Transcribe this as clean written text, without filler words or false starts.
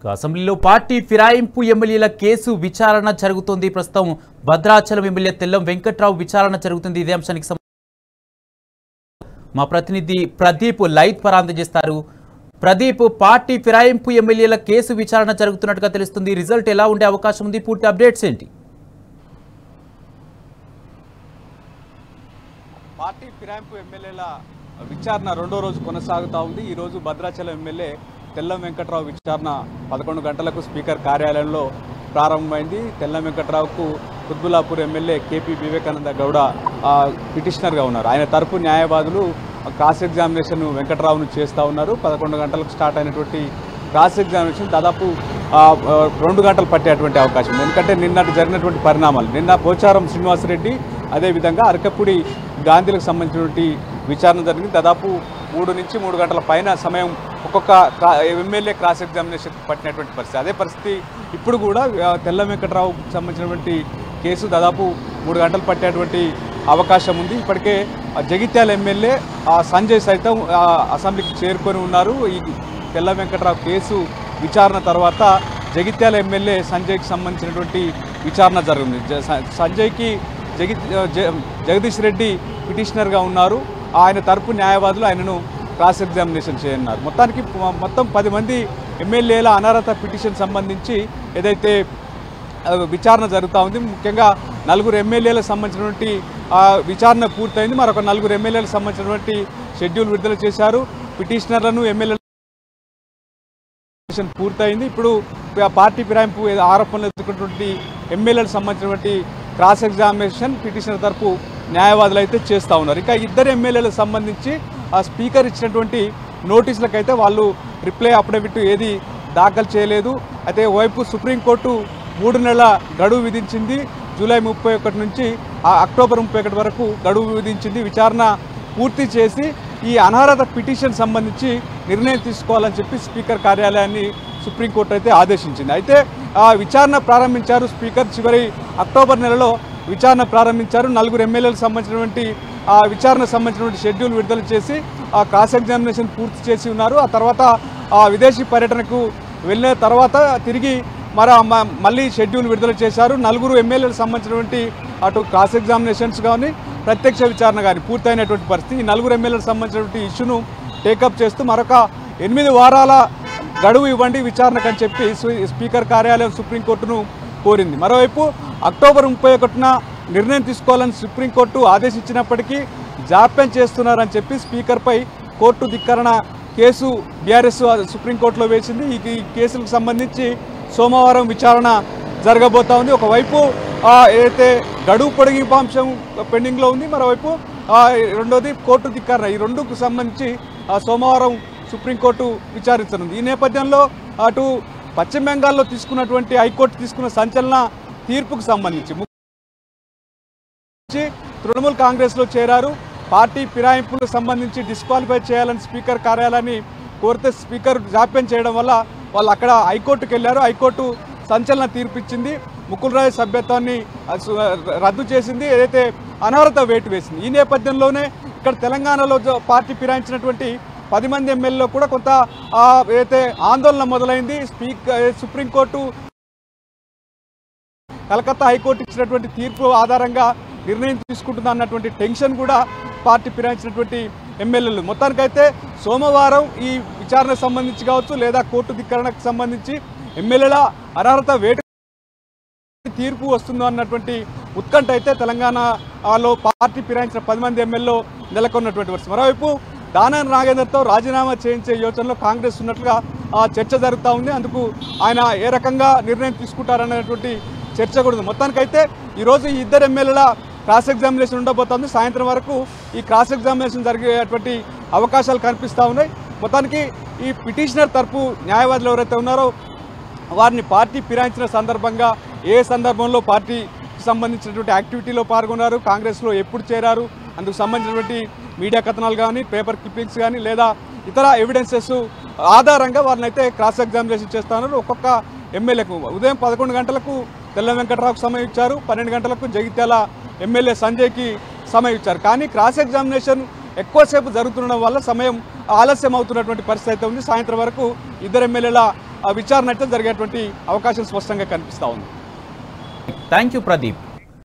అసెంబ్లీలో పార్టీ ఫిరాయింపు ఎమ్మెల్యేల కేసు విచారణ జరుగుతోంది. ప్రస్తుతం భద్రాచలం ఎమ్మెల్యే తెల్లం వెంకట్రావు విచారణ జరుగుతుంది. ఇదే అంశానికి మా ప్రతినిధి ప్రదీప్ లైవ్ ద్వారా అందజేస్తారు. ప్రదీప్, పార్టీ ఫిరాయింపు ఎమ్మెల్యేల కేసు విచారణ జరుగుతున్నట్టుగా తెలుస్తుంది. రిజల్ట్ ఎలా ఉండే అవకాశం ఉంది? పూర్తి అప్డేట్స్ ఏంటి? పార్టీ ఫిరాయింపు ఎమ్మెల్యేల విచారణ రెండో రోజు కొనసాగుతూ ఉంది. ఈ రోజు భద్రాచలం ఎమ్మెల్యే తెల్లం వెంకట్రావు విచారణ 11 గంటలకు స్పీకర్ కార్యాలయంలో ప్రారంభమైంది. తెల్లం వెంకట్రావుకు కుత్బుల్లాపూర్ ఎమ్మెల్యే కేపీ వివేకానంద గౌడ పిటిషనర్గా ఉన్నారు. ఆయన తరపు న్యాయవాదులు క్రాస్ ఎగ్జామినేషన్ వెంకట్రావును చేస్తూ ఉన్నారు. 11 గంటలకు స్టార్ట్ అయినటువంటి క్రాస్ ఎగ్జామినేషన్ దాదాపు 2 గంటలు పట్టేటువంటి అవకాశం ఉంది. ఎందుకంటే నిన్నటి జరిగినటువంటి పరిణామాలు, నిన్న పోచారం శ్రీనివాసరెడ్డి అదేవిధంగా అరకపూడి గాంధీలకు సంబంధించినటువంటి విచారణ జరిగింది. దాదాపు 3 నుంచి 3 గంటల పైన సమయం ఒక్కొక్క ఎమ్మెల్యే క్రాస్ ఎగ్జామినేషన్ పట్టినటువంటి పరిస్థితి. అదే పరిస్థితి ఇప్పుడు కూడా తెల్లం వెంకట్రావుకు సంబంధించినటువంటి కేసు దాదాపు 3 గంటలు పట్టేటువంటి అవకాశం ఉంది. ఇప్పటికే జగిత్యాల ఎమ్మెల్యే సంజయ్ సైతం అసెంబ్లీకి చేరుకొని ఉన్నారు. ఈ తెల్లం వెంకట్రావు కేసు విచారణ తర్వాత జగిత్యాల ఎమ్మెల్యే సంజయ్కి సంబంధించినటువంటి విచారణ జరిగింది. సంజయ్కి జగదీష్ రెడ్డి పిటిషనర్గా ఉన్నారు. ఆయన తరపు న్యాయవాదులు ఆయనను క్రాస్ ఎగ్జామినేషన్ చేయనున్నారు. మొత్తం 10 మంది ఎమ్మెల్యేల అనర్హత పిటిషన్ సంబంధించి ఏదైతే విచారణ జరుగుతూ ఉంది. ముఖ్యంగా 4 ఎమ్మెల్యేలకు సంబంధించినటువంటి విచారణ పూర్తయింది. మరొక 4 ఎమ్మెల్యేలకు సంబంధించినటువంటి షెడ్యూల్ విడుదల చేశారు. పిటిషనర్లను ఎమ్మెల్యేల పూర్తయింది. ఇప్పుడు పార్టీ ఫిరాయింపు ఆరోపణలు ఎదుర్కొన్నటువంటి ఎమ్మెల్యేలకు సంబంధించినటువంటి క్రాస్ ఎగ్జామినేషన్ పిటిషనర్ తరపు న్యాయవాదులు అయితే చేస్తూ ఉన్నారు. ఇంకా 2 ఎమ్మెల్యేలకు సంబంధించి స్పీకర్ ఇచ్చినటువంటి నోటీసులకైతే వాళ్ళు రిప్లై అఫిడవిట్ ఏది దాఖలు చేయలేదు. అయితే ఓవైపు సుప్రీంకోర్టు 3 నెలల గడువు విధించింది. జూలై 31 నుంచి అక్టోబర్ 31 వరకు గడువు విధించింది. విచారణ పూర్తి చేసి ఈ అనర్హత పిటిషన్ సంబంధించి నిర్ణయం తీసుకోవాలని చెప్పి స్పీకర్ కార్యాలయాన్ని సుప్రీంకోర్టు అయితే ఆదేశించింది. అయితే విచారణ ప్రారంభించారు స్పీకర్. చివరి అక్టోబర్ నెలలో విచారణ ప్రారంభించారు. 4 ఎమ్మెల్యేలకు సంబంధించినటువంటి విచారణకు సంబంధించినటువంటి షెడ్యూల్ విడుదల చేసి క్రాస్ ఎగ్జామినేషన్ పూర్తి చేసి ఉన్నారు. ఆ తర్వాత విదేశీ పర్యటనకు వెళ్ళిన తర్వాత తిరిగి మళ్ళీ షెడ్యూల్ విడుదల చేశారు. 4 ఎమ్మెల్యేలకు సంబంధించినటువంటి అటు క్రాస్ ఎగ్జామినేషన్స్ కానీ ప్రత్యక్ష విచారణ కానీ పూర్తయినటువంటి పరిస్థితి. ఈ 4 ఎమ్మెల్యేలకు సంబంధించినటువంటి ఇష్యూను టేకప్ చేస్తూ మరొక 8 వారాల గడువు ఇవ్వండి విచారణకు అని చెప్పి స్పీకర్ కార్యాలయం సుప్రీంకోర్టును కోరింది. మరోవైపు అక్టోబర్ 31న నిర్ణయం తీసుకోవాలని సుప్రీంకోర్టు ఆదేశించినప్పటికీ జాప్యం చేస్తున్నారని చెప్పి స్పీకర్పై కోర్టు ధిక్కరణ కేసు బీఆర్ఎస్ సుప్రీంకోర్టులో వేసింది. ఈ కేసులకు సంబంధించి సోమవారం విచారణ జరగబోతా ఉంది. ఒకవైపు ఏదైతే గడువు పొడిగింపు అంశం పెండింగ్లో ఉంది, మరోవైపు రెండోది కోర్టు ధిక్కరణ. ఈ రెండుకు సంబంధించి సోమవారం సుప్రీంకోర్టు విచారించనుంది. ఈ నేపథ్యంలో అటు పశ్చిమ బెంగాల్లో తీసుకున్నటువంటి హైకోర్టు తీసుకున్న సంచలన తీర్పుకు సంబంధించి తృణమూల్ కాంగ్రెస్లో చేరారు. పార్టీ ఫిరాయింపులకు సంబంధించి డిస్క్వాలిఫై చేయాలని స్పీకర్ కార్యాలయాన్ని కోరితే స్పీకర్ జాప్యం చేయడం వల్ల వాళ్ళు అక్కడ హైకోర్టుకు వెళ్ళారు. హైకోర్టు సంచలన తీర్పు ఇచ్చింది. ముకుల్ రాయ్ సభ్యత్వాన్ని రద్దు చేసింది, ఏదైతే అనర్హత వేటు వేసింది. ఈ నేపథ్యంలోనే ఇక్కడ తెలంగాణలో పార్టీ ఫిరాయించినటువంటి 10 మంది ఎమ్మెల్యేలో కూడా కొంత ఏదైతే ఆందోళన మొదలైంది. సుప్రీంకోర్టు కలకత్తా హైకోర్టు ఇచ్చినటువంటి తీర్పు ఆధారంగా నిర్ణయం తీసుకుంటుందా అన్నటువంటి టెన్షన్ కూడా పార్టీ ఫిరాయించినటువంటి ఎమ్మెల్యేలు. మొత్తానికైతే సోమవారం ఈ విచారణకు సంబంధించి కావచ్చు లేదా కోర్టు ధిక్కరణకు సంబంధించి ఎమ్మెల్యేల అనర్హత వేటు తీర్పు వస్తుందో అన్నటువంటి ఉత్కంఠ అయితే తెలంగాణలో పార్టీ ఫిరాయించిన 10 మంది ఎమ్మెల్యేలో నెలకొన్నటువంటి పరిస్థితి. మరోవైపు దానం నాగేందర్తో రాజీనామా చేయించే యోచనలో కాంగ్రెస్ ఉన్నట్లుగా చర్చ జరుగుతూ ఉంది. అందుకు ఆయన ఏ రకంగా నిర్ణయం తీసుకుంటారనేటువంటి చర్చ కూడా ఉంది. మొత్తానికైతే ఈరోజు ఈ 2 ఎమ్మెల్యేల క్రాస్ ఎగ్జామినేషన్ ఉండబోతోంది. సాయంత్రం వరకు ఈ క్రాస్ ఎగ్జామినేషన్ జరిగేటువంటి అవకాశాలు కనిపిస్తూ ఉన్నాయి. మొత్తానికి ఈ పిటిషనర్ తరపు న్యాయవాదులు ఎవరైతే ఉన్నారో వారిని పార్టీ ఫిరాయించిన సందర్భంగా ఏ సందర్భంలో పార్టీకి సంబంధించినటువంటి యాక్టివిటీలో పాల్గొన్నారు, కాంగ్రెస్లో ఎప్పుడు చేరారు, అందుకు సంబంధించినటువంటి మీడియా కథనాలు కానీ పేపర్ క్లిప్పింగ్స్ కానీ లేదా ఇతర ఎవిడెన్సెస్ ఆధారంగా వారిని అయితే క్రాస్ ఎగ్జామినేషన్ చేస్తూ ఉన్నారు. ఒక్కొక్క ఎమ్మెల్యేకు ఉదయం 11 గంటలకు తెల్లం వెంకట్రావుకు సమయం ఇచ్చారు, 12 గంటలకు జగిత్యాల ఎమ్మెల్యే సంజయ్కి సమయం ఇచ్చారు. కానీ క్రాస్ ఎగ్జామినేషన్ ఎక్కువసేపు జరుగుతుండడం వల్ల సమయం ఆలస్యం అవుతున్నటువంటి పరిస్థితి అయితే ఉంది. సాయంత్రం వరకు 2 ఎమ్మెల్యేల విచారణ అయితే జరిగేటువంటి అవకాశం స్పష్టంగా కనిపిస్తూ ఉంది. Thank you Pradeep.